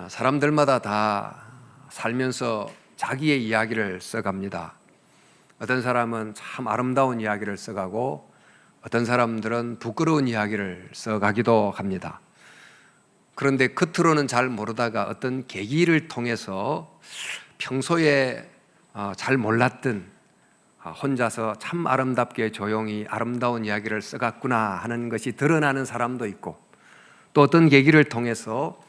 사람들마다 다 살면서 자기의 이야기를 써갑니다. 어떤 사람은 참 아름다운 이야기를 써가고 어떤 사람들은 부끄러운 이야기를 써가기도 합니다. 그런데 겉으로는 잘 모르다가 어떤 계기를 통해서 평소에 잘 몰랐던 혼자서 참 아름답게 조용히 아름다운 이야기를 써갔구나 하는 것이 드러나는 사람도 있고, 또 어떤 계기를 통해서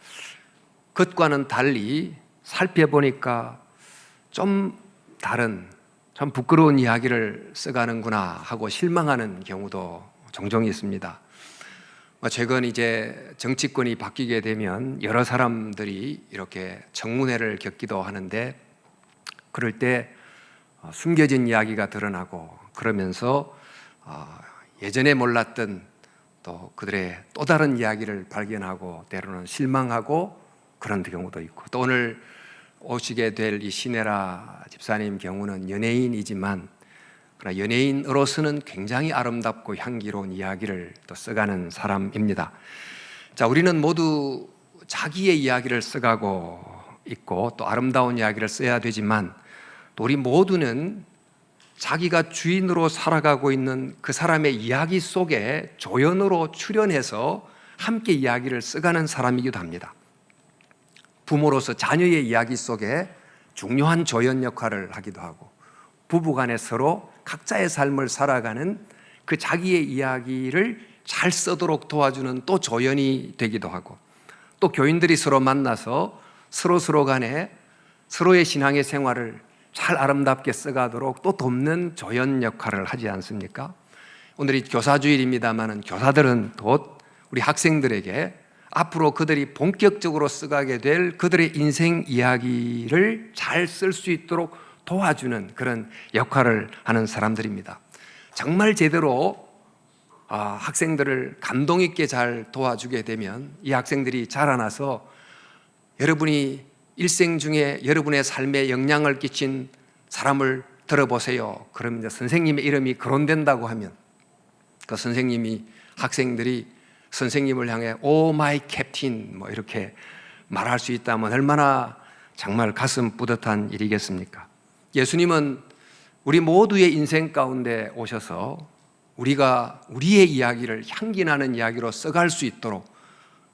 겉과는 달리 살펴보니까 좀 다른, 참 부끄러운 이야기를 써가는구나 하고 실망하는 경우도 종종 있습니다. 최근 이제 정치권이 바뀌게 되면 여러 사람들이 이렇게 청문회를 겪기도 하는데, 그럴 때 숨겨진 이야기가 드러나고, 그러면서 예전에 몰랐던 또 그들의 또 다른 이야기를 발견하고 때로는 실망하고 그런 경우도 있고, 또 오늘 오시게 될 이 신혜라 집사님 경우는 연예인이지만 그러나 연예인으로서는 굉장히 아름답고 향기로운 이야기를 또 써가는 사람입니다. 자, 우리는 모두 자기의 이야기를 써가고 있고 또 아름다운 이야기를 써야 되지만, 또 우리 모두는 자기가 주인으로 살아가고 있는 그 사람의 이야기 속에 조연으로 출연해서 함께 이야기를 써가는 사람이기도 합니다. 부모로서 자녀의 이야기 속에 중요한 조연 역할을 하기도 하고, 부부간에 서로 각자의 삶을 살아가는 그 자기의 이야기를 잘 쓰도록 도와주는 또 조연이 되기도 하고, 또 교인들이 서로 만나서 서로 간에 서로의 신앙의 생활을 잘 아름답게 써가도록 또 돕는 조연 역할을 하지 않습니까? 오늘이 교사주일입니다만 교사들은 곧 우리 학생들에게 앞으로 그들이 본격적으로 써가게 될 그들의 인생 이야기를 잘 쓸 수 있도록 도와주는 그런 역할을 하는 사람들입니다. 정말 제대로 학생들을 감동 있게 잘 도와주게 되면 이 학생들이 자라나서 여러분이 일생 중에 여러분의 삶에 영향을 끼친 사람을 들어보세요. 그러면 이제 선생님의 이름이 거론된다고 하면 그 선생님이, 학생들이 선생님을 향해 오 마이 캡틴 뭐 이렇게 말할 수 있다면 얼마나 정말 가슴 뿌듯한 일이겠습니까? 예수님은 우리 모두의 인생 가운데 오셔서 우리가 우리의 이야기를 향기나는 이야기로 써갈 수 있도록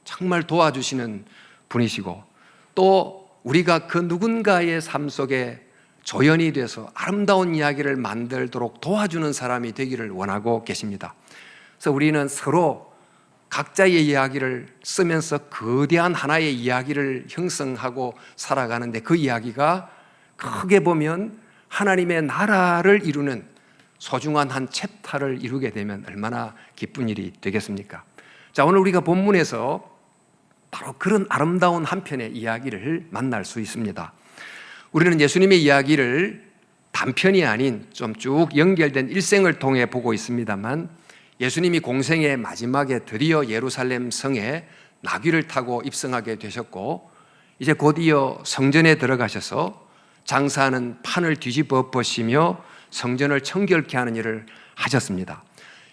정말 도와주시는 분이시고, 또 우리가 그 누군가의 삶 속에 조연이 돼서 아름다운 이야기를 만들도록 도와주는 사람이 되기를 원하고 계십니다. 그래서 우리는 서로 각자의 이야기를 쓰면서 거대한 하나의 이야기를 형성하고 살아가는데, 그 이야기가 크게 보면 하나님의 나라를 이루는 소중한 한 챕터를 이루게 되면 얼마나 기쁜 일이 되겠습니까? 자, 오늘 우리가 본문에서 바로 그런 아름다운 한 편의 이야기를 만날 수 있습니다. 우리는 예수님의 이야기를 단편이 아닌 좀 쭉 연결된 일생을 통해 보고 있습니다만, 예수님이 공생의 마지막에 드디어 예루살렘 성에 나귀를 타고 입성하게 되셨고, 이제 곧이어 성전에 들어가셔서 장사하는 판을 뒤집어 버시며 성전을 청결케 하는 일을 하셨습니다.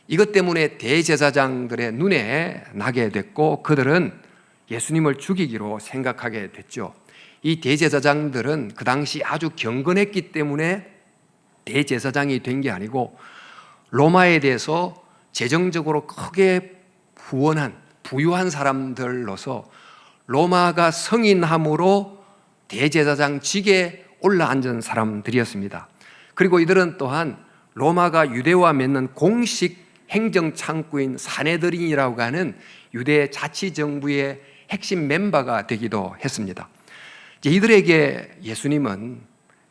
이것 때문에 대제사장들의 눈에 나게 됐고, 그들은 예수님을 죽이기로 생각하게 됐죠. 이 대제사장들은 그 당시 아주 경건했기 때문에 대제사장이 된 게 아니고, 로마에 대해서 재정적으로 크게 부유한 사람들로서 로마가 성인함으로 대제사장직에 올라앉은 사람들이었습니다. 그리고 이들은 또한 로마가 유대와 맺는 공식 행정창구인 사네드린이라고 하는 유대 자치정부의 핵심 멤버가 되기도 했습니다. 이들에게 예수님은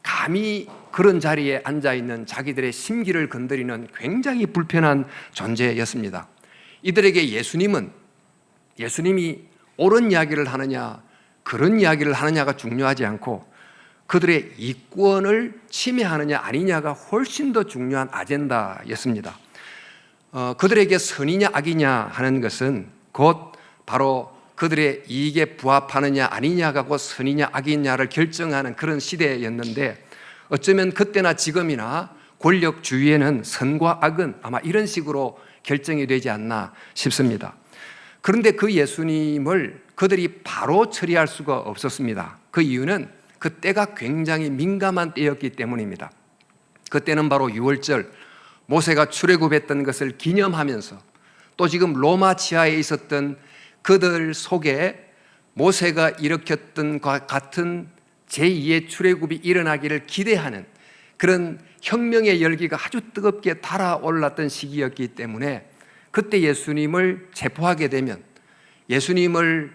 감히 그런 자리에 앉아있는 자기들의 심기를 건드리는 굉장히 불편한 존재였습니다. 이들에게 예수님이 옳은 이야기를 하느냐 그런 이야기를 하느냐가 중요하지 않고, 그들의 이권을 침해하느냐 아니냐가 훨씬 더 중요한 아젠다였습니다. 그들에게 선이냐 악이냐 하는 것은 곧 바로 그들의 이익에 부합하느냐 아니냐가 곧 선이냐 악이냐를 결정하는 그런 시대였는데, 어쩌면 그때나 지금이나 권력주의에는 선과 악은 아마 이런 식으로 결정이 되지 않나 싶습니다. 그런데 그 예수님을 그들이 바로 처리할 수가 없었습니다. 그 이유는 그 때가 굉장히 민감한 때였기 때문입니다. 그때는 바로 유월절, 모세가 출애굽했던 것을 기념하면서 또 지금 로마 지하에 있었던 그들 속에 모세가 일으켰던 것과 같은 제2의 출애굽이 일어나기를 기대하는 그런 혁명의 열기가 아주 뜨겁게 달아올랐던 시기였기 때문에 그때 예수님을 체포하게 되면 예수님을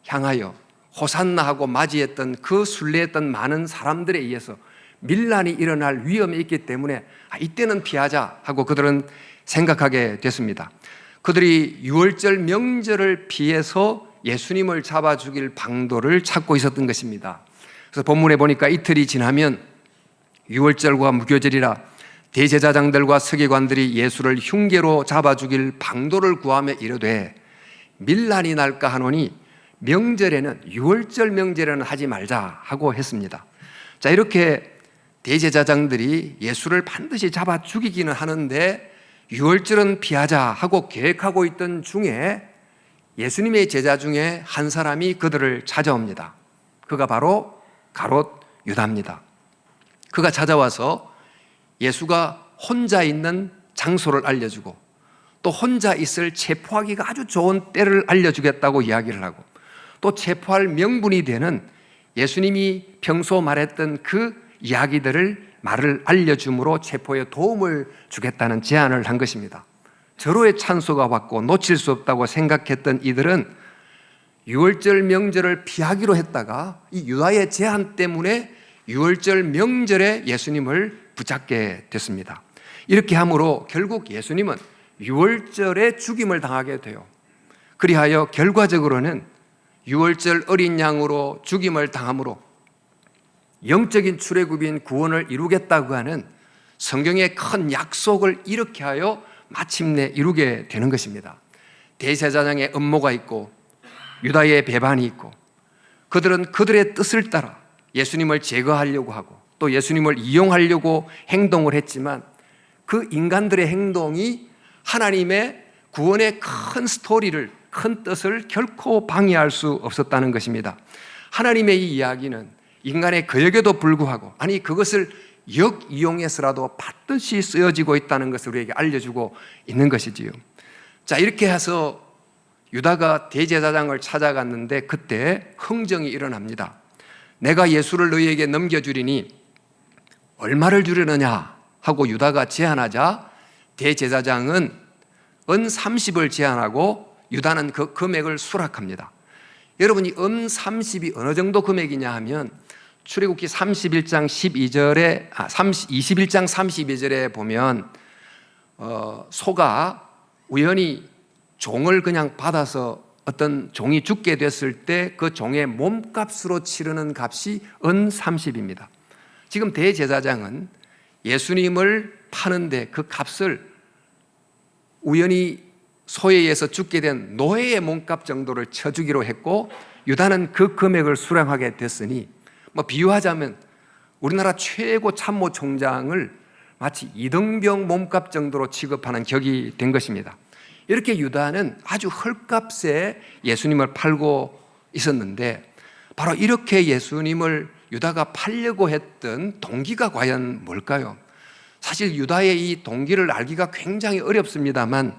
향하여 호산나 하고 맞이했던 그 순례했던 많은 사람들에 의해서 밀란이 일어날 위험이 있기 때문에 이때는 피하자 하고 그들은 생각하게 됐습니다. 그들이 유월절 명절을 피해서 예수님을 잡아 죽일 방도를 찾고 있었던 것입니다. 그래서 본문에 보니까 이틀이 지나면 유월절과 무교절이라 대제사장들과 서기관들이 예수를 흉계로 잡아 죽일 방도를 구하며 이르되 밀란이 날까 하노니 명절에는 유월절 명절에는 하지 말자 하고 했습니다. 자, 이렇게 대제사장들이 예수를 반드시 잡아 죽이기는 하는데 유월절은 피하자 하고 계획하고 있던 중에 예수님의 제자 중에 한 사람이 그들을 찾아옵니다. 그가 바로 가롯 유다입니다. 그가 찾아와서 예수가 혼자 있는 장소를 알려주고 또 혼자 있을 체포하기가 아주 좋은 때를 알려주겠다고 이야기를 하고 또 체포할 명분이 되는 예수님이 평소 말했던 그 이야기들을 말을 알려줌으로 체포에 도움을 주겠다는 제안을 한 것입니다. 절호의 찬소가 왔고 놓칠 수 없다고 생각했던 이들은 유월절 명절을 피하기로 했다가 이 유다의 제안 때문에 유월절 명절에 예수님을 붙잡게 됐습니다. 이렇게 함으로 결국 예수님은 유월절에 죽임을 당하게 돼요. 그리하여 결과적으로는 유월절 어린 양으로 죽임을 당함으로 영적인 출애굽인 구원을 이루겠다고 하는 성경의 큰 약속을 이렇게 하여 마침내 이루게 되는 것입니다. 대제사장의 음모가 있고 유다의 배반이 있고 그들은 그들의 뜻을 따라 예수님을 제거하려고 하고 또 예수님을 이용하려고 행동을 했지만 그 인간들의 행동이 하나님의 구원의 큰 스토리를, 큰 뜻을 결코 방해할 수 없었다는 것입니다. 하나님의 이 이야기는 인간의 거역에도 불구하고 아니 그것을 역이용해서라도 받듯이 쓰여지고 있다는 것을 우리에게 알려주고 있는 것이지요. 자, 이렇게 해서 유다가 대제사장을 찾아갔는데 그때 흥정이 일어납니다. 내가 예수를 너희에게 넘겨주리니 얼마를 주려느냐 하고 유다가 제안하자 대제사장은 은 30을 제안하고 유다는 그 금액을 수락합니다. 여러분이 30이 어느 정도 금액이냐 하면 출애굽기 21장 32절에 보면 소가 우연히 종을 그냥 받아서 어떤 종이 죽게 됐을 때 그 종의 몸값으로 치르는 값이 은 30입니다. 지금 대제사장은 예수님을 파는데 그 값을 우연히 소에 의해서 죽게 된 노예의 몸값 정도를 쳐주기로 했고 유다는 그 금액을 수령하게 됐으니 비유하자면 우리나라 최고 참모총장을 마치 이등병 몸값 정도로 취급하는 격이 된 것입니다. 이렇게 유다는 아주 헐값에 예수님을 팔고 있었는데 바로 이렇게 예수님을 유다가 팔려고 했던 동기가 과연 뭘까요? 사실 유다의 이 동기를 알기가 굉장히 어렵습니다만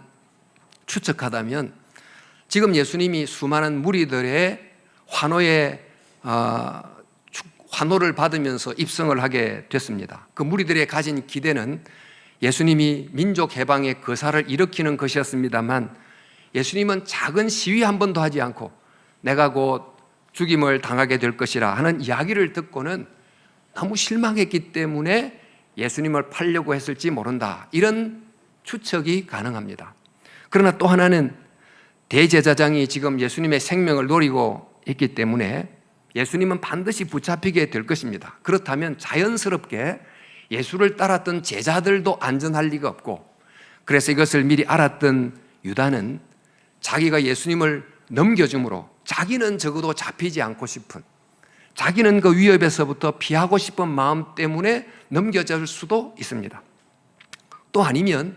추측하다면 지금 예수님이 수많은 무리들의 환호를 받으면서 입성을 하게 됐습니다. 그 무리들의 가진 기대는 예수님이 민족 해방의 거사를 일으키는 것이었습니다만 예수님은 작은 시위 한 번도 하지 않고 내가 곧 죽임을 당하게 될 것이라 하는 이야기를 듣고는 너무 실망했기 때문에 예수님을 팔려고 했을지 모른다, 이런 추측이 가능합니다. 그러나 또 하나는 대제사장이 지금 예수님의 생명을 노리고 있기 때문에 예수님은 반드시 붙잡히게 될 것입니다. 그렇다면 자연스럽게 예수를 따랐던 제자들도 안전할 리가 없고, 그래서 이것을 미리 알았던 유다는 자기가 예수님을 넘겨줌으로 자기는 적어도 잡히지 않고 싶은, 자기는 그 위협에서부터 피하고 싶은 마음 때문에 넘겨줄 수도 있습니다. 또 아니면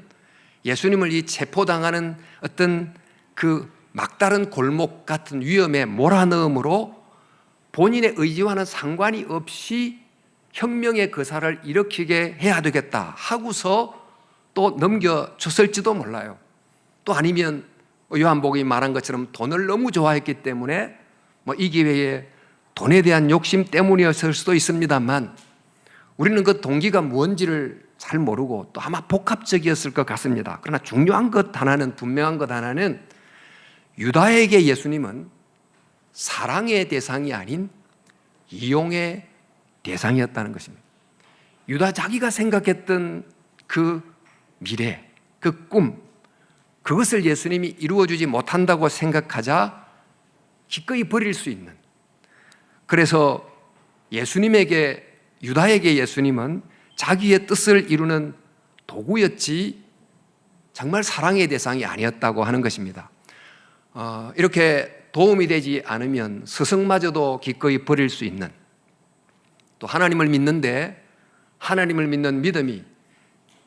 예수님을 이 체포당하는 어떤 그 막다른 골목 같은 위험에 몰아넣음으로 본인의 의지와는 상관이 없이 혁명의 거사를 일으키게 해야 되겠다 하고서 또 넘겨줬을지도 몰라요. 또 아니면 요한복음이 말한 것처럼 돈을 너무 좋아했기 때문에 이 기회에 돈에 대한 욕심 때문이었을 수도 있습니다만, 우리는 그 동기가 뭔지를 잘 모르고 또 아마 복합적이었을 것 같습니다. 그러나 중요한 것 하나는, 분명한 것 하나는, 유다에게 예수님은 사랑의 대상이 아닌 이용의 대상이었다는 것입니다. 유다 자기가 생각했던 그 미래, 그 꿈, 그것을 예수님이 이루어주지 못한다고 생각하자 기꺼이 버릴 수 있는, 그래서 유다에게 예수님은 자기의 뜻을 이루는 도구였지 정말 사랑의 대상이 아니었다고 하는 것입니다. 이렇게 도움이 되지 않으면 스승마저도 기꺼이 버릴 수 있는, 또 하나님을 믿는데 하나님을 믿는 믿음이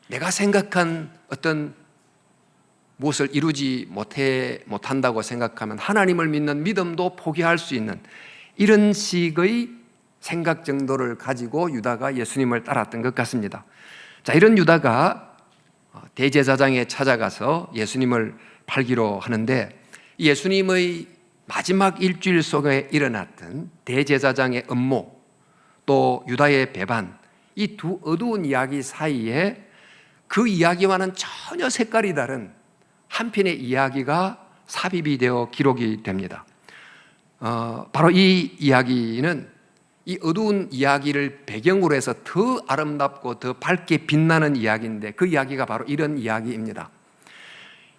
내가 생각한 어떤 무엇을 이루지 못한다고 생각하면 하나님을 믿는 믿음도 포기할 수 있는, 이런 식의 생각 정도를 가지고 유다가 예수님을 따랐던 것 같습니다. 자, 이런 유다가 대제사장에 찾아가서 예수님을 팔기로 하는데, 예수님의 마지막 일주일 속에 일어났던 대제사장의 음모, 또 유다의 배반, 이 두 어두운 이야기 사이에 그 이야기와는 전혀 색깔이 다른 한편의 이야기가 삽입이 되어 기록이 됩니다. 바로 이 이야기는 이 어두운 이야기를 배경으로 해서 더 아름답고 더 밝게 빛나는 이야기인데, 그 이야기가 바로 이런 이야기입니다.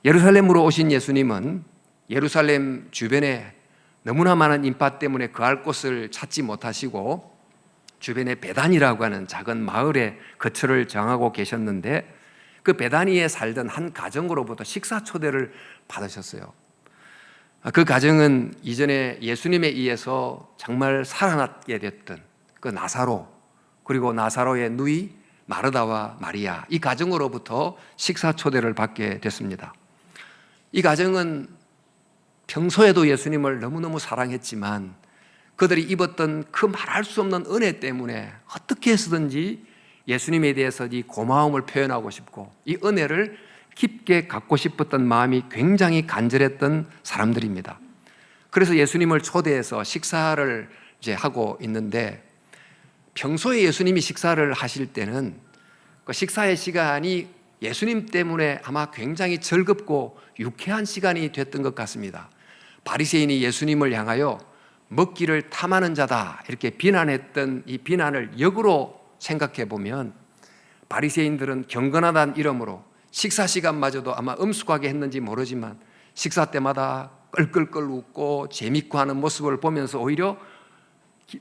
예루살렘으로 오신 예수님은 예루살렘 주변에 너무나 많은 인파 때문에 거할 곳을 찾지 못하시고 주변에 베단이라고 하는 작은 마을에 거처를 정하고 계셨는데, 그 베다니에 살던 한 가정으로부터 식사 초대를 받으셨어요. 그 가정은 이전에 예수님에 의해서 정말 살아나게 됐던 그 나사로, 그리고 나사로의 누이 마르다와 마리아, 이 가정으로부터 식사 초대를 받게 됐습니다. 이 가정은 평소에도 예수님을 너무너무 사랑했지만 그들이 입었던 그 말할 수 없는 은혜 때문에 어떻게 해서든지 예수님에 대해서 이 고마움을 표현하고 싶고 이 은혜를 깊게 갖고 싶었던 마음이 굉장히 간절했던 사람들입니다. 그래서 예수님을 초대해서 식사를 이제 하고 있는데, 평소에 예수님이 식사를 하실 때는 그 식사의 시간이 예수님 때문에 아마 굉장히 즐겁고 유쾌한 시간이 됐던 것 같습니다. 바리새인이 예수님을 향하여 먹기를 탐하는 자다 이렇게 비난했던 이 비난을 역으로 생각해 보면, 바리새인들은 경건하다는 이름으로 식사 시간마저도 아마 엄숙하게 했는지 모르지만 식사 때마다 끌끌끌 웃고 재밌고 하는 모습을 보면서 오히려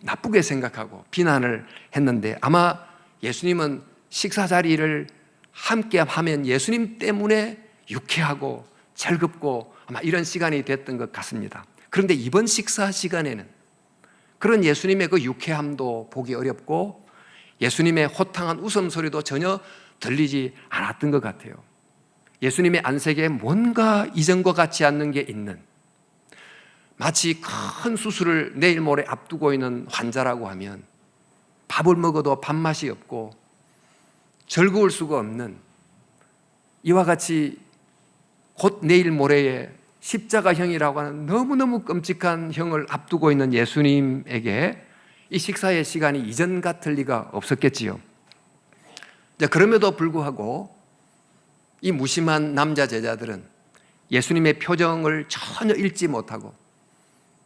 나쁘게 생각하고 비난을 했는데, 아마 예수님은 식사 자리를 함께 하면 예수님 때문에 유쾌하고 즐겁고 아마 이런 시간이 됐던 것 같습니다. 그런데 이번 식사 시간에는 그런 예수님의 그 유쾌함도 보기 어렵고 예수님의 호탕한 웃음소리도 전혀 들리지 않았던 것 같아요. 예수님의 안색에 뭔가 이전과 같지 않는 게 있는, 마치 큰 수술을 내일 모레 앞두고 있는 환자라고 하면 밥을 먹어도 밥맛이 없고 즐거울 수가 없는, 이와 같이 곧 내일 모레에 십자가형이라고 하는 너무너무 끔찍한 형을 앞두고 있는 예수님에게 이 식사의 시간이 이전 같을 리가 없었겠지요. 그럼에도 불구하고 이 무심한 남자 제자들은 예수님의 표정을 전혀 읽지 못하고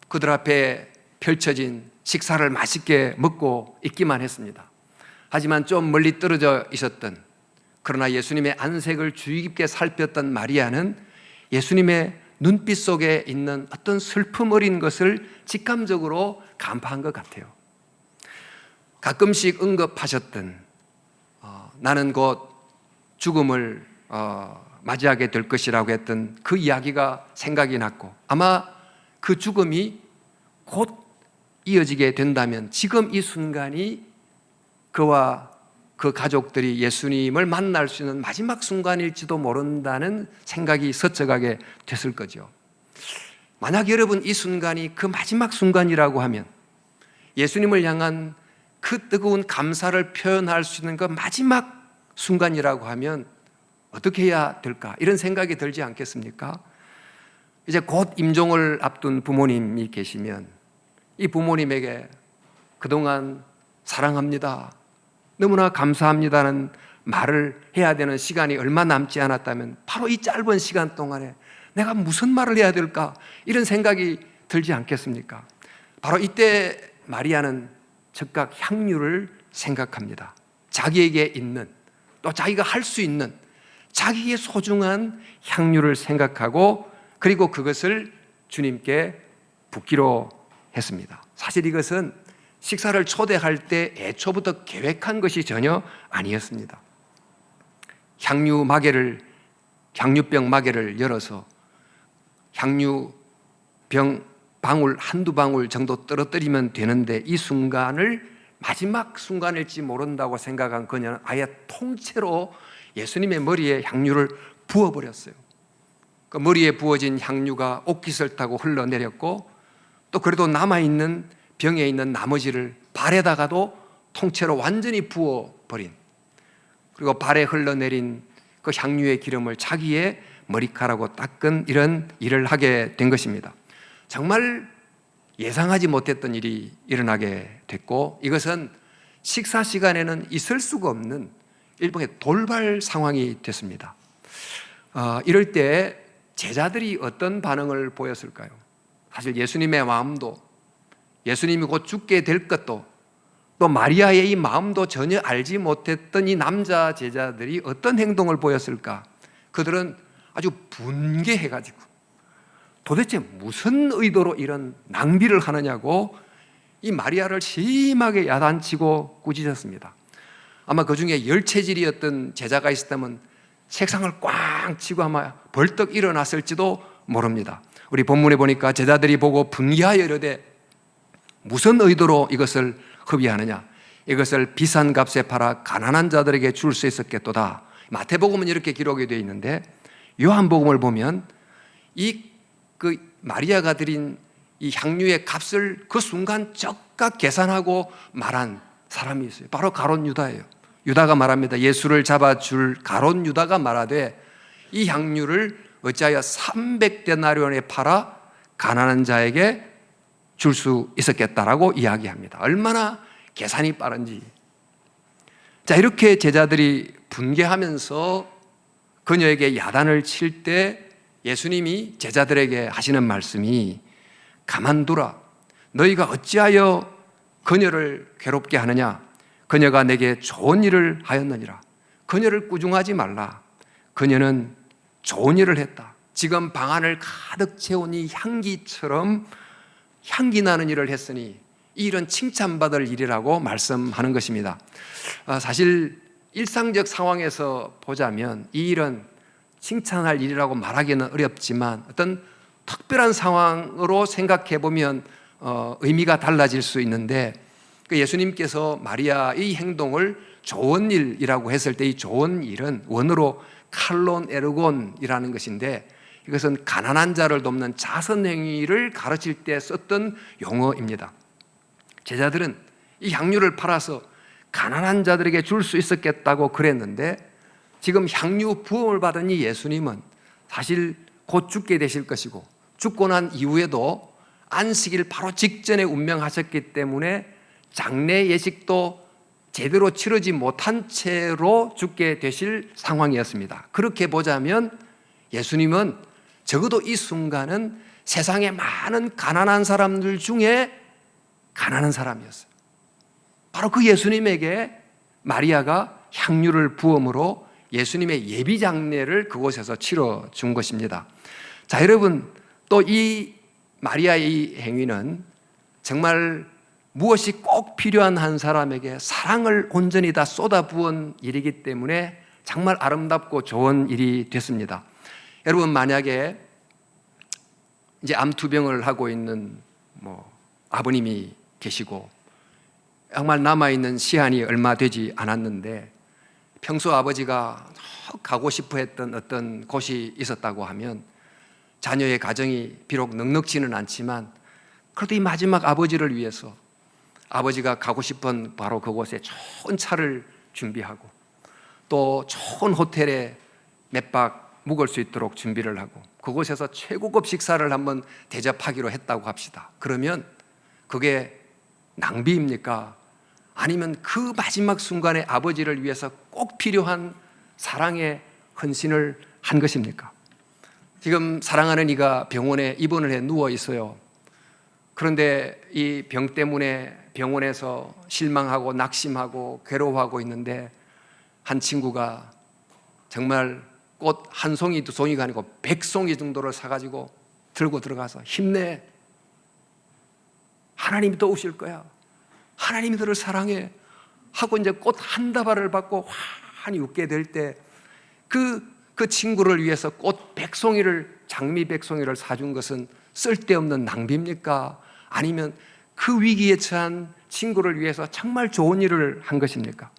그들 앞에 펼쳐진 식사를 맛있게 먹고 있기만 했습니다. 하지만 좀 멀리 떨어져 있었던, 그러나 예수님의 안색을 주의 깊게 살폈던 마리아는 예수님의 눈빛 속에 있는 어떤 슬픔 어린 것을 직감적으로 간파한 것 같아요. 가끔씩 언급하셨던 나는 곧 죽음을 맞이하게 될 것이라고 했던 그 이야기가 생각이 났고, 아마 그 죽음이 곧 이어지게 된다면 지금 이 순간이 그와 그 가족들이 예수님을 만날 수 있는 마지막 순간일지도 모른다는 생각이 서쳐가게 됐을 거죠. 만약 여러분 이 순간이 그 마지막 순간이라고 하면, 예수님을 향한 그 뜨거운 감사를 표현할 수 있는 그 마지막 순간이라고 하면 어떻게 해야 될까? 이런 생각이 들지 않겠습니까? 이제 곧 임종을 앞둔 부모님이 계시면 이 부모님에게 그동안 사랑합니다, 너무나 감사합니다는 말을 해야 되는 시간이 얼마 남지 않았다면 바로 이 짧은 시간 동안에 내가 무슨 말을 해야 될까? 이런 생각이 들지 않겠습니까? 바로 이때 마리아는 즉각 향유를 생각합니다. 자기에게 있는, 또 자기가 할 수 있는 자기의 소중한 향유를 생각하고, 그리고 그것을 주님께 붓기로 했습니다. 사실 이것은 식사를 초대할 때 애초부터 계획한 것이 전혀 아니었습니다. 향유병 마개를 열어서 향유병 방울 한두 방울 정도 떨어뜨리면 되는데, 이 순간을 마지막 순간일지 모른다고 생각한 그녀는 아예 통째로 예수님의 머리에 향유를 부어버렸어요. 그 머리에 부어진 향유가 옷깃을 타고 흘러내렸고, 또 그래도 남아있는 병에 있는 나머지를 발에다가도 통째로 완전히 부어버린, 그리고 발에 흘러내린 그 향유의 기름을 자기의 머리카락으로 닦은 이런 일을 하게 된 것입니다. 정말 예상하지 못했던 일이 일어나게 됐고, 이것은 식사 시간에는 있을 수가 없는 일종의 돌발 상황이 됐습니다. 이럴 때 제자들이 어떤 반응을 보였을까요? 사실 예수님의 마음도, 예수님이 곧 죽게 될 것도, 또 마리아의 이 마음도 전혀 알지 못했던 이 남자 제자들이 어떤 행동을 보였을까? 그들은 아주 분개해가지고 도대체 무슨 의도로 이런 낭비를 하느냐고 이 마리아를 심하게 야단치고 꾸짖었습니다. 아마 그 중에 열체질이었던 제자가 있었다면 책상을 꽝 치고 아마 벌떡 일어났을지도 모릅니다. 우리 본문에 보니까 제자들이 보고 분개하여 이르되 무슨 의도로 이것을 허비하느냐? 이것을 비싼 값에 팔아 가난한 자들에게 줄 수 있었겠도다. 마태복음은 이렇게 기록이 되어 있는데, 요한복음을 보면 그 마리아가 드린 이 향유의 값을 그 순간 적각 계산하고 말한 사람이 있어요. 바로 가룟 유다예요. 유다가 말합니다. 예수를 잡아줄 가룟 유다가 말하되 이 향유를 어찌하여 300데나리온에 팔아 가난한 자에게 줄 수 있었겠다라고 이야기합니다. 얼마나 계산이 빠른지. 자, 이렇게 제자들이 분개하면서 그녀에게 야단을 칠 때 예수님이 제자들에게 하시는 말씀이, 가만두라, 너희가 어찌하여 그녀를 괴롭게 하느냐? 그녀가 내게 좋은 일을 하였느니라. 그녀를 꾸중하지 말라. 그녀는 좋은 일을 했다. 지금 방 안을 가득 채운 이 향기처럼 향기 나는 일을 했으니 이 일은 칭찬받을 일이라고 말씀하는 것입니다. 사실 일상적 상황에서 보자면 이 일은 칭찬할 일이라고 말하기는 어렵지만, 어떤 특별한 상황으로 생각해 보면 의미가 달라질 수 있는데, 예수님께서 마리아의 행동을 좋은 일이라고 했을 때 이 좋은 일은 원어로 칼론 에르곤이라는 것인데, 이것은 가난한 자를 돕는 자선행위를 가르칠 때 썼던 용어입니다. 제자들은 이 향유를 팔아서 가난한 자들에게 줄 수 있었겠다고 그랬는데, 지금 향유 부음을 받은 이 예수님은 사실 곧 죽게 되실 것이고, 죽고 난 이후에도 안식일 바로 직전에 운명하셨기 때문에 장례 예식도 제대로 치르지 못한 채로 죽게 되실 상황이었습니다. 그렇게 보자면 예수님은 적어도 이 순간은 세상의 많은 가난한 사람들 중에 가난한 사람이었어요. 바로 그 예수님에게 마리아가 향유를 부음으로 예수님의 예비 장례를 그곳에서 치러준 것입니다. 자, 여러분, 또 이 마리아의 행위는 정말 무엇이 꼭 필요한 한 사람에게 사랑을 온전히 다 쏟아부은 일이기 때문에 정말 아름답고 좋은 일이 됐습니다. 여러분, 만약에 이제 암투병을 하고 있는 아버님이 계시고 정말 남아있는 시한이 얼마 되지 않았는데 평소 아버지가 가고 싶어 했던 어떤 곳이 있었다고 하면 자녀의 가정이 비록 넉넉지는 않지만 그래도 이 마지막 아버지를 위해서 아버지가 가고 싶은 바로 그곳에 좋은 차를 준비하고 또 좋은 호텔에 몇 박 묵을 수 있도록 준비를 하고 그곳에서 최고급 식사를 한번 대접하기로 했다고 합시다. 그러면 그게 낭비입니까? 아니면 그 마지막 순간에 아버지를 위해서 꼭 필요한 사랑의 헌신을 한 것입니까? 지금 사랑하는 이가 병원에 입원을 해 누워 있어요. 그런데 이 병 때문에 병원에서 실망하고 낙심하고 괴로워하고 있는데 한 친구가 정말 꽃 한 송이 두 송이가 아니고 100송이 정도를 사가지고 들고 들어가서 힘내, 하나님이 도우실 거야, 하나님이 너를 사랑해 하고 이제 꽃 한 다발을 받고 환히 웃게 될 때 그 친구를 위해서 꽃 100송이를, 장미 100송이를 사준 것은 쓸데없는 낭비입니까? 아니면 그 위기에 처한 친구를 위해서 정말 좋은 일을 한 것입니까?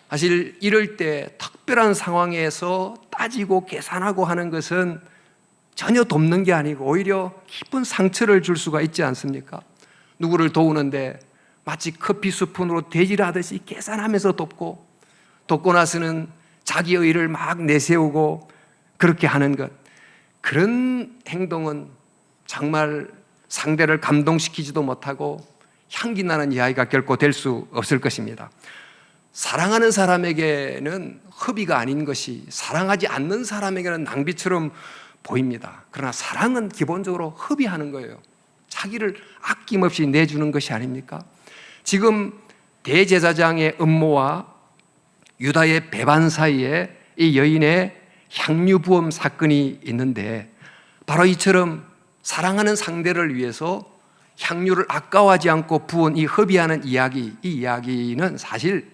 사실 이럴 때 특별한 상황에서 따지고 계산하고 하는 것은 전혀 돕는 게 아니고 오히려 깊은 상처를 줄 수가 있지 않습니까? 누구를 도우는데 마치 커피 스푼으로 돼지라듯이 계산하면서 돕고 나서는 자기의 의를 막 내세우고 그렇게 하는 것, 그런 행동은 정말 상대를 감동시키지도 못하고 향기 나는 이야기가 결코 될 수 없을 것입니다. 사랑하는 사람에게는 허비가 아닌 것이 사랑하지 않는 사람에게는 낭비처럼 보입니다. 그러나 사랑은 기본적으로 허비하는 거예요. 자기를 아낌없이 내주는 것이 아닙니까? 지금 대제사장의 음모와 유다의 배반 사이에 이 여인의 향유부험 사건이 있는데 바로 이처럼 사랑하는 상대를 위해서 향유를 아까워하지 않고 부은 이 허비하는 이야기, 이 이야기는 사실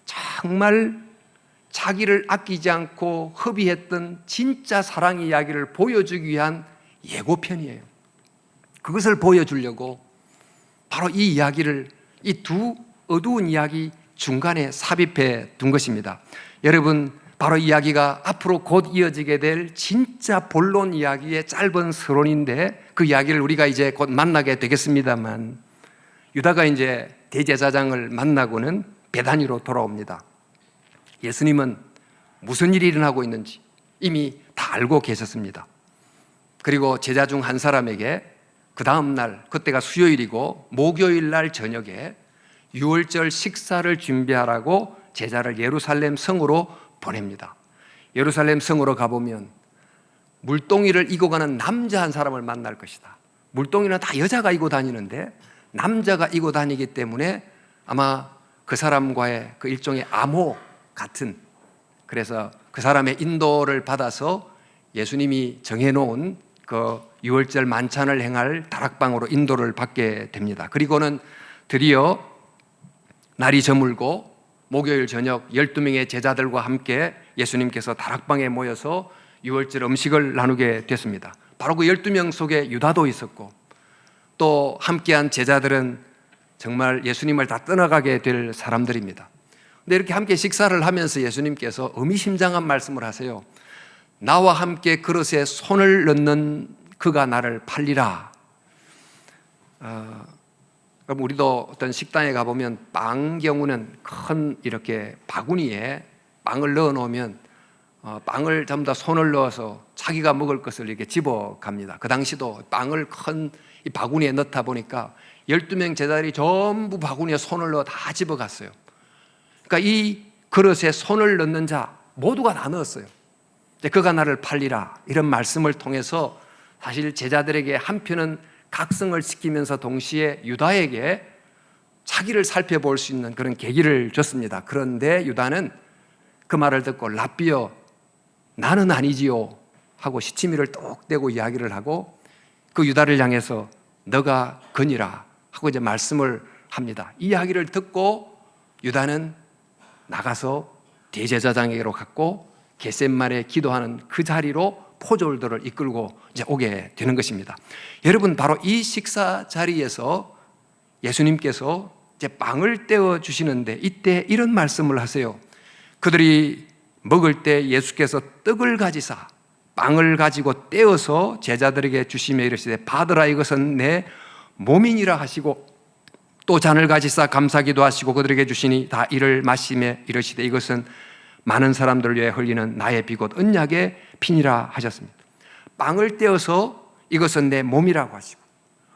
정말 자기를 아끼지 않고 허비했던 진짜 사랑 이야기를 보여주기 위한 예고편이에요. 그것을 보여주려고 바로 이 이야기를, 이 두 어두운 이야기 중간에 삽입해 둔 것입니다. 여러분, 바로 이 이야기가 앞으로 곧 이어지게 될 진짜 본론 이야기의 짧은 서론인데 그 이야기를 우리가 이제 곧 만나게 되겠습니다만, 유다가 이제 대제사장을 만나고는 베다니로 돌아옵니다. 예수님은 무슨 일이 일어나고 있는지 이미 다 알고 계셨습니다. 그리고 제자 중 한 사람에게 그 다음 날, 그때가 수요일이고 목요일 날 저녁에 유월절 식사를 준비하라고 제자를 예루살렘 성으로 보냅니다. 예루살렘 성으로 가보면 물동이를 이고 가는 남자 한 사람을 만날 것이다. 물동이는 다 여자가 이고 다니는데 남자가 이고 다니기 때문에 아마 그 사람과의 그 일종의 암호 같은, 그래서 그 사람의 인도를 받아서 예수님이 정해놓은 그 유월절 만찬을 행할 다락방으로 인도를 받게 됩니다. 그리고는 드디어 날이 저물고 목요일 저녁 12명의 제자들과 함께 예수님께서 다락방에 모여서 유월절 음식을 나누게 됐습니다. 바로 그 12명 속에 유다도 있었고 또 함께한 제자들은 정말 예수님을 다 떠나가게 될 사람들입니다. 근데 이렇게 함께 식사를 하면서 예수님께서 의미심장한 말씀을 하세요. 나와 함께 그릇에 손을 넣는 그가 나를 팔리라. 그럼 우리도 어떤 식당에 가보면 빵 경우는 큰 이렇게 바구니에 빵을 넣어 놓으면 빵을 전부 다 손을 넣어서 자기가 먹을 것을 이렇게 집어 갑니다. 그 당시도 빵을 큰 이 바구니에 넣다 보니까 12명 제자들이 전부 바구니에 손을 넣어 다 집어 갔어요. 그러니까 이 그릇에 손을 넣는 자 모두가 다 넣었어요. 그가 나를 팔리라, 이런 말씀을 통해서 사실 제자들에게 한편은 각성을 시키면서 동시에 유다에게 자기를 살펴볼 수 있는 그런 계기를 줬습니다. 그런데 유다는 그 말을 듣고 라삐어, 나는 아니지요 하고 시치미를 똑 떼고 이야기를 하고 그 유다를 향해서 너가 그니라 하고 이제 말씀을 합니다. 이 이야기를 듣고 유다는 나가서 대제사장에게로 갔고 겟셋마네 기도하는 그 자리로 포졸들을 이끌고 이제 오게 되는 것입니다. 여러분, 바로 이 식사 자리에서 예수님께서 이제 빵을 떼어 주시는데 이때 이런 말씀을 하세요. 그들이 먹을 때 예수께서 떡을 가지사 빵을 가지고 떼어서 제자들에게 주시며 이르시되 받으라 이것은 내 몸이니라 하시고 또 잔을 가지사 감사기도 하시고 그들에게 주시니 다 이를 마시며 이르시되 이것은 많은 사람들을 위해 흘리는 나의 피 곧 언약의 피니라 하셨습니다. 빵을 떼어서 이것은 내 몸이라고 하시고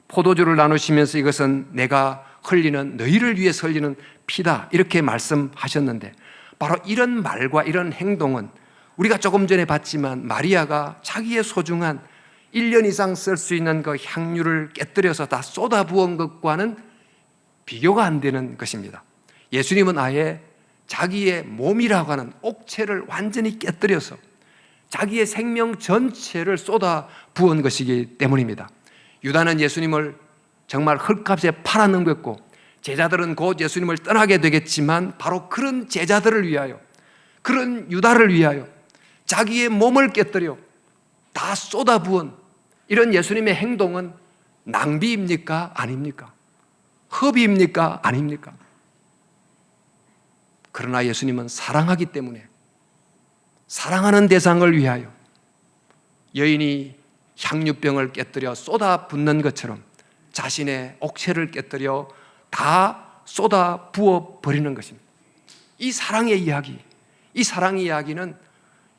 포도주를 나누시면서 이것은 내가 흘리는 너희를 위해서 흘리는 피다 이렇게 말씀하셨는데 바로 이런 말과 이런 행동은 우리가 조금 전에 봤지만 마리아가 자기의 소중한 1년 이상 쓸 수 있는 그 향유를 깨뜨려서 다 쏟아부은 것과는 비교가 안 되는 것입니다. 예수님은 아예 자기의 몸이라고 하는 옥체를 완전히 깨뜨려서 자기의 생명 전체를 쏟아부은 것이기 때문입니다. 유다는 예수님을 정말 헐값에 팔아넘겼고 제자들은 곧 예수님을 떠나게 되겠지만 바로 그런 제자들을 위하여 그런 유다를 위하여 자기의 몸을 깨뜨려 다 쏟아부은 이런 예수님의 행동은 낭비입니까? 아닙니까? 허비입니까? 아닙니까? 그러나 예수님은 사랑하기 때문에 사랑하는 대상을 위하여 여인이 향유병을 깨뜨려 쏟아붓는 것처럼 자신의 옥체를 깨뜨려 다 쏟아 부어 버리는 것입니다. 이 사랑의 이야기, 이 사랑의 이야기는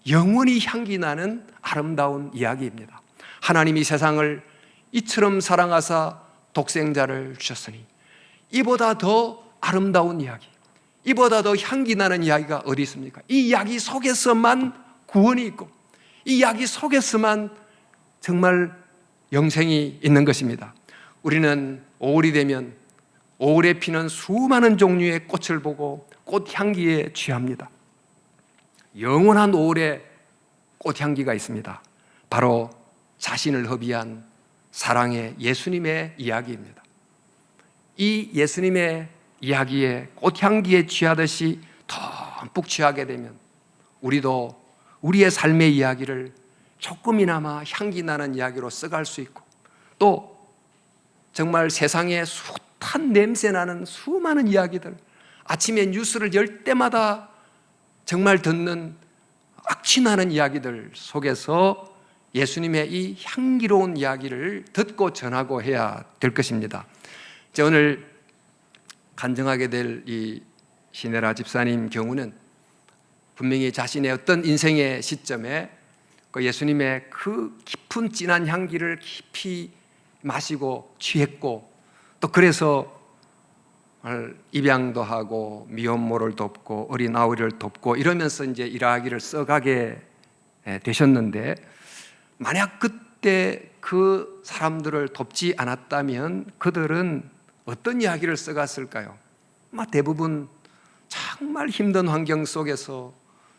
영원히 향기 나는 아름다운 이야기입니다. 하나님이 세상을 이처럼 사랑하사 독생자를 주셨으니 이보다 더 아름다운 이야기, 이보다 더 향기 나는 이야기가 어디 있습니까? 이 이야기 속에서만 구원이 있고 이 이야기 속에서만 정말 영생이 있는 것입니다. 우리는 5월이 되면 5월에 피는 수많은 종류의 꽃을 보고 꽃향기에 취합니다. 영원한 5월의 꽃향기가 있습니다. 바로 자신을 허비한 사랑의 예수님의 이야기입니다. 이 예수님의 이야기에 꽃향기에 취하듯이 듬뿍 취하게 되면 우리도 우리의 삶의 이야기를 조금이나마 향기 나는 이야기로 써갈 수 있고 또 정말 세상에 숱한 냄새 나는 수많은 이야기들, 아침에 뉴스를 열 때마다 정말 듣는 악취나는 이야기들 속에서 예수님의 이 향기로운 이야기를 듣고 전하고 해야 될 것입니다. 오늘 간증하게 될 이 시네라 집사님 경우는 분명히 자신의 어떤 인생의 시점에 그 예수님의 그 깊은 진한 향기를 깊이 마시고 취했고 또 그래서 입양도 하고 미혼모를 돕고 어린 아우를 돕고 이러면서 이제 일하기를 써가게 되셨는데 만약 그때 그 사람들을 돕지 않았다면 그들은 어떤 이야기를 써갔을까요? 대부분 정말 힘든 환경 속에서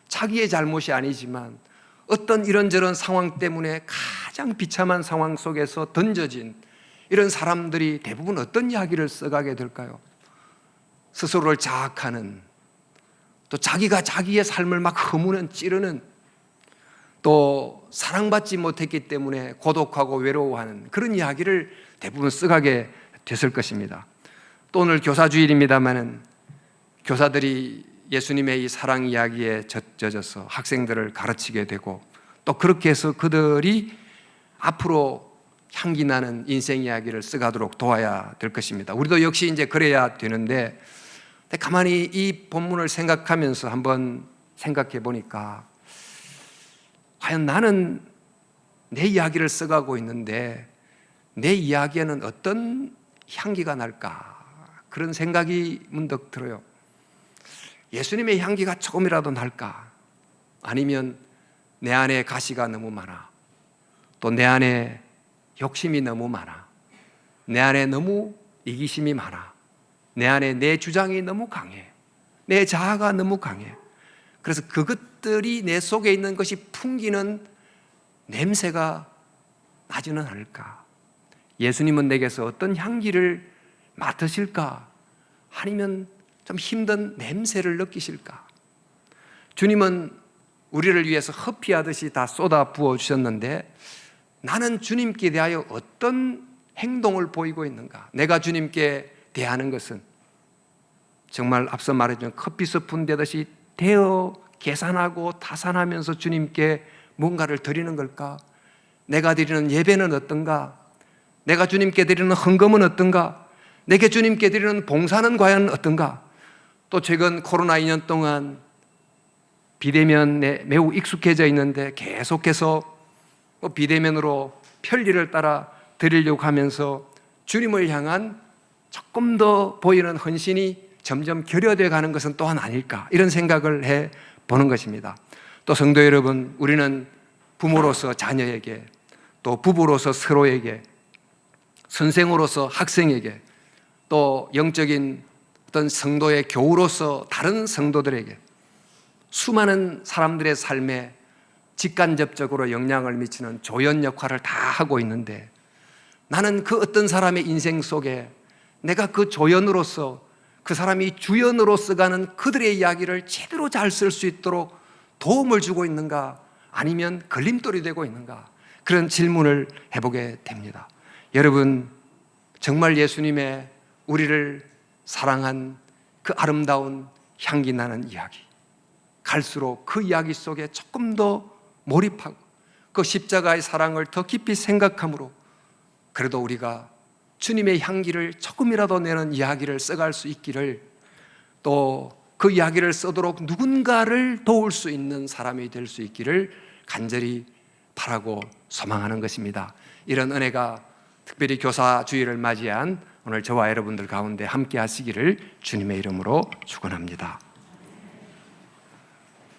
자기의 잘못이 아니지만 어떤 이런저런 상황 때문에 가장 비참한 상황 속에서 던져진 이런 사람들이 대부분 어떤 이야기를 써가게 될까요? 스스로를 자학하는, 또 자기가 자기의 삶을 막 허무는 찌르는, 또 사랑받지 못했기 때문에 고독하고 외로워하는 그런 이야기를 대부분 써가게 됐을 것입니다. 또 오늘 교사주일입니다마는 교사들이 예수님의 이 사랑 이야기에 젖어서 학생들을 가르치게 되고 또 그렇게 해서 그들이 앞으로 향기 나는 인생 이야기를 써가도록 도와야 될 것입니다. 우리도 역시 이제 그래야 되는데 가만히 이 본문을 생각하면서 한번 생각해 보니까 과연 나는 내 이야기를 써가고 있는데 내 이야기에는 어떤 향기가 날까? 그런 생각이 문득 들어요. 예수님의 향기가 조금이라도 날까? 아니면 내 안에 가시가 너무 많아, 또 내 안에 욕심이 너무 많아, 내 안에 너무 이기심이 많아, 내 안에 내 주장이 너무 강해, 내 자아가 너무 강해. 그래서 그것들이 내 속에 있는 것이 풍기는 냄새가 나지는 않을까? 예수님은 내게서 어떤 향기를 맡으실까? 아니면 좀 힘든 냄새를 느끼실까? 주님은 우리를 위해서 허피하듯이 다 쏟아 부어 주셨는데 나는 주님께 대하여 어떤 행동을 보이고 있는가? 내가 주님께 대하는 것은 정말 앞서 말했지만 커피 스푼 대듯이 대어 계산하고 타산하면서 주님께 뭔가를 드리는 걸까? 내가 드리는 예배는 어떤가? 내가 주님께 드리는 헌금은 어떤가? 내게 주님께 드리는 봉사는 과연 어떤가? 또 최근 코로나 2년 동안 비대면에 매우 익숙해져 있는데 계속해서 비대면으로 편리를 따라 드리려고 하면서 주님을 향한 조금 더 보이는 헌신이 점점 결여되어 가는 것은 또한 아닐까, 이런 생각을 해 보는 것입니다. 또 성도 여러분, 우리는 부모로서 자녀에게, 또 부부로서 서로에게, 선생으로서 학생에게, 또 영적인 어떤 성도의 교우로서 다른 성도들에게 수많은 사람들의 삶에 직간접적으로 영향을 미치는 조연 역할을 다 하고 있는데, 나는 그 어떤 사람의 인생 속에 내가 그 조연으로서, 그 사람이 주연으로서 가는 그들의 이야기를 제대로 잘 쓸 수 있도록 도움을 주고 있는가, 아니면 걸림돌이 되고 있는가, 그런 질문을 해보게 됩니다. 여러분, 정말 예수님의 우리를 사랑한 그 아름다운 향기 나는 이야기, 갈수록 그 이야기 속에 조금 더 몰입하고 그 십자가의 사랑을 더 깊이 생각함으로, 그래도 우리가 주님의 향기를 조금이라도 내는 이야기를 써갈 수 있기를, 또 그 이야기를 쓰도록 누군가를 도울 수 있는 사람이 될 수 있기를 간절히 바라고 소망하는 것입니다. 이런 은혜가 특별히 교사 주일을 맞이한 오늘 저와 여러분들 가운데 함께 하시기를 주님의 이름으로 축원합니다.